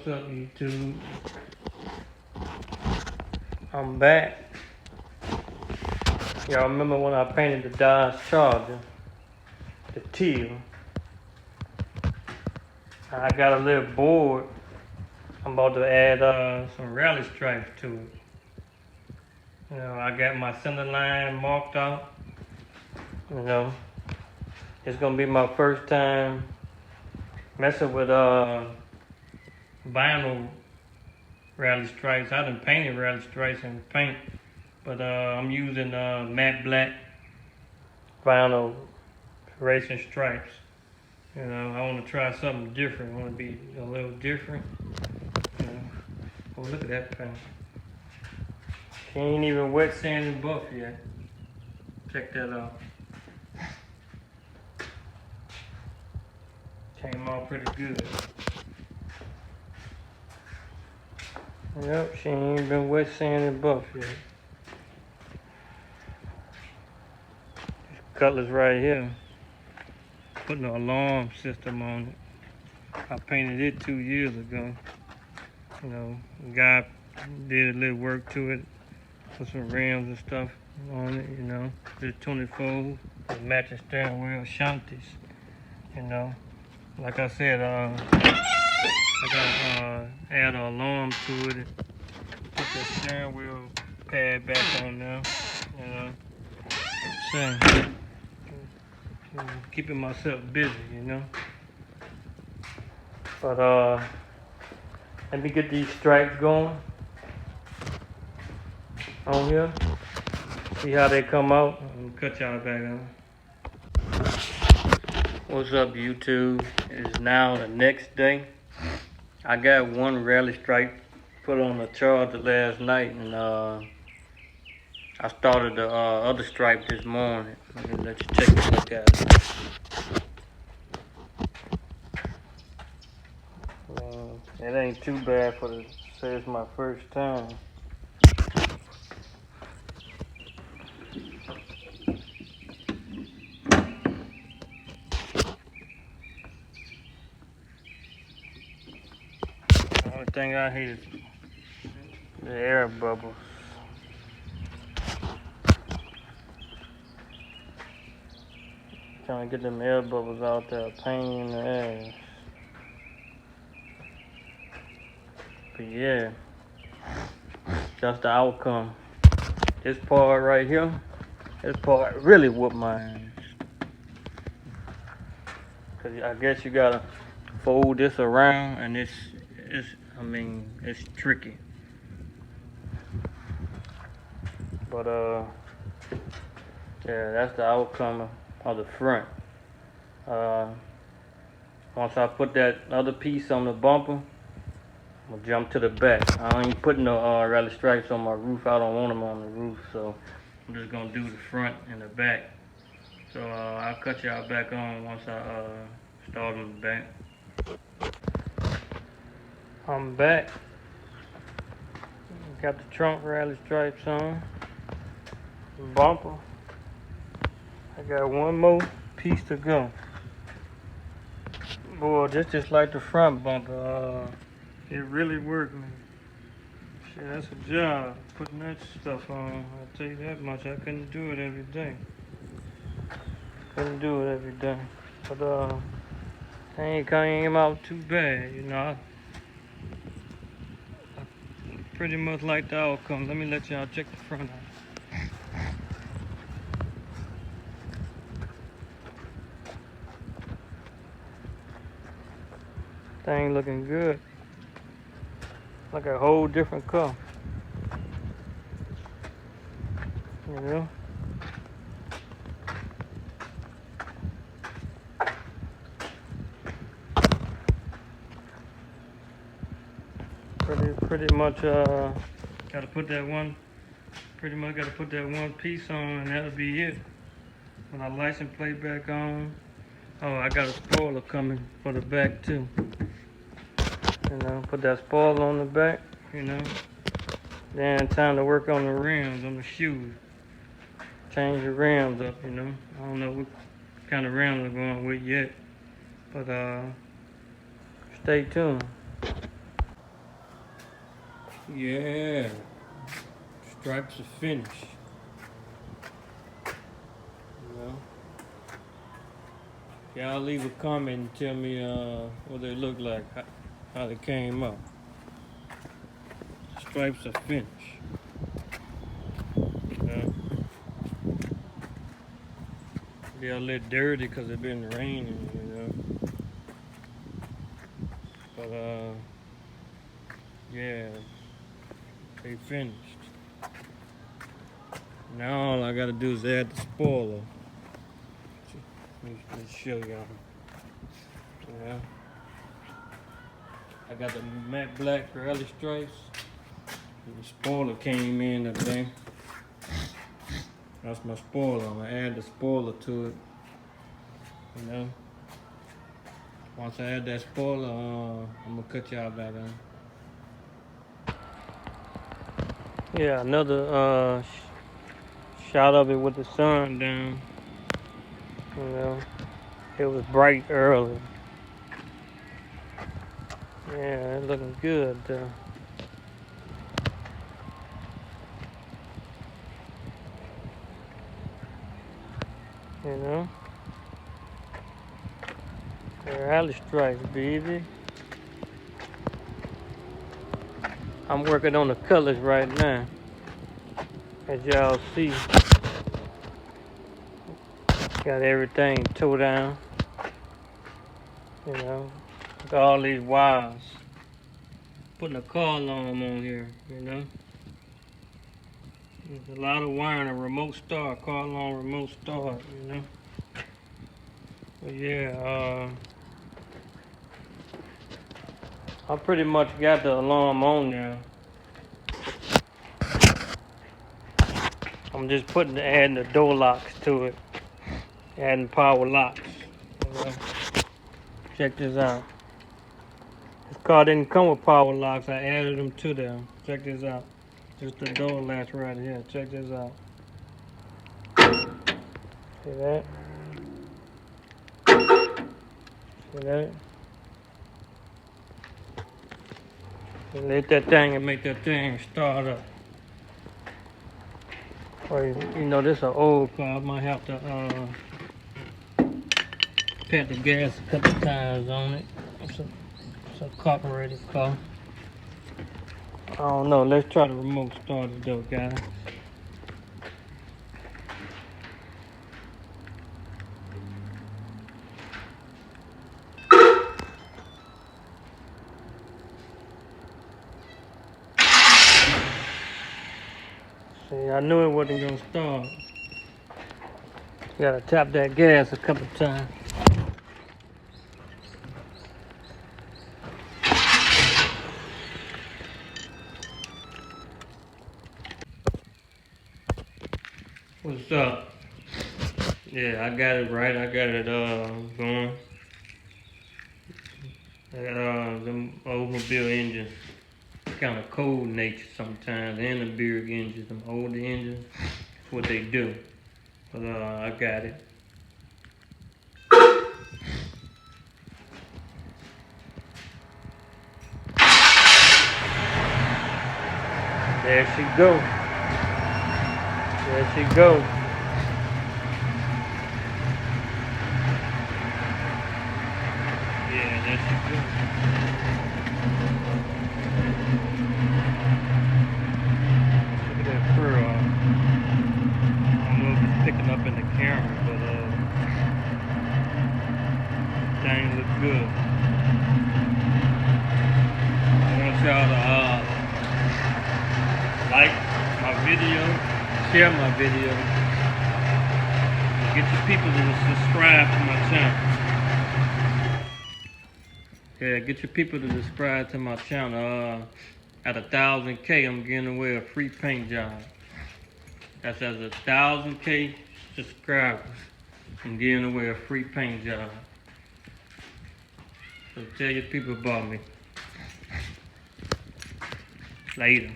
What's up, YouTube? I'm back. Y'all remember when I painted the Dodge Charger, the teal? I got a little board. I'm about to add some rally stripes to it. You know, I got my center line marked out. You know, it's gonna be my first time messing with vinyl rally stripes. I done painted rally stripes in paint, but I'm using matte black vinyl racing stripes. You know, I want to try something different. I want to be a little different. You know. Oh, look at that paint. She ain't even wet sanded buff yet. Check that out. Came out pretty good. Yep, she ain't been wet sanded buff yet. This cutlass right here, putting an alarm system on it. I painted it 2 years ago. You know, the guy did a little work to it, put some rims and stuff on it, you know. Did 24 with matching steering wheel shanties, you know. Like I said, I gotta add an alarm to it, put the steering wheel pad back on there, you know. So, keeping myself busy, you know. But let me get these stripes going on here. See how they come out. I'm gonna cut y'all back on. What's up, YouTube? It's now the next day. I got one rally stripe put on the Charger last night, and I started the other stripe this morning. Let me let you take a look at it. It ain't too bad for the say it's my first time. The only thing I hate is the air bubbles. Trying to get them air bubbles out there, pain in the ass. But yeah, that's the outcome. This part right here, this part really whooped my ass. Cause I guess you gotta fold this around, and it's tricky. But yeah, that's the outcome of the front. Once I put that other piece on the bumper, I'm gonna jump to the back. I ain't putting no rally stripes on my roof. I don't want them on the roof, so I'm just gonna do the front and the back. So I'll cut y'all back on once I start on the back. I'm back. Got the trunk rally stripes on. Bumper. I got one more piece to go. Boy, this just like the front bumper. It really worked, man. Shit, that's a job, putting that stuff on. I'll tell you that much. I couldn't do it every day. Couldn't do it every day. But I ain't came out too bad, you know. I pretty much like the outcome. Let me let y'all check the front out. Thing looking good. Like a whole different color. You know? Pretty much gotta put that one piece on, and that'll be it. When I license plate back on. Oh, I got a spoiler coming for the back too. You know, put that spoiler on the back, you know. Then time to work on the rims, on the shoes. Change the rims up, you know. I don't know what kind of rims I'm going with yet. But stay tuned. Yeah, stripes are finished. You know, y'all leave a comment and tell me what they look like, how they came up. Stripes are finished. They're a little dirty because it's been raining, you know. But yeah, they finished. Now all I gotta do is add the spoiler. Let me show y'all. Yeah. I got the matte black Pirelli stripes. And the spoiler came in today. That's my spoiler. I'm gonna add the spoiler to it. You know. Once I add that spoiler, I'm gonna cut y'all back on. Yeah, another shot of it with the sun down. You know, it was bright early. Yeah, it's looking good. You know, Pirelli stripes, baby. I'm working on the colors right now, as y'all see. Got everything towed down. You know, got all these wires. Putting a car alarm on here, you know. There's a lot of wiring, a remote start, car alarm remote start, you know. But yeah, I pretty much got the alarm on now. I'm just adding the door locks to it. Adding power locks. You know. Check this out. This car didn't come with power locks. I added them to them. Check this out. Just the door latch right here. Check this out. See that? See that? And let that thing and make that thing start up. Or you know, this is an old car. I might have to pat the gas a couple times on it. It's a carbureted car. I don't know. Let's try the remote start it though, guys. See, I knew it wasn't gonna start. You gotta tap that gas a couple times. What's up? Yeah, I got it right. I got it going. I got them automobile engines. Kind of cold nature sometimes, and the Buick engines, them older engines. That's what they do. But I got it. There she go. There she go. Yeah, there she go. Look at that fur. I don't know if it's picking up in the camera, but thing look good. I want y'all to like my video, share my video, and get your people to subscribe to my channel. Yeah, get your people to subscribe to my channel. At 1,000K, I'm giving away a free paint job. That's at 1,000K subscribers. I'm giving away a free paint job. So tell your people about me. Later.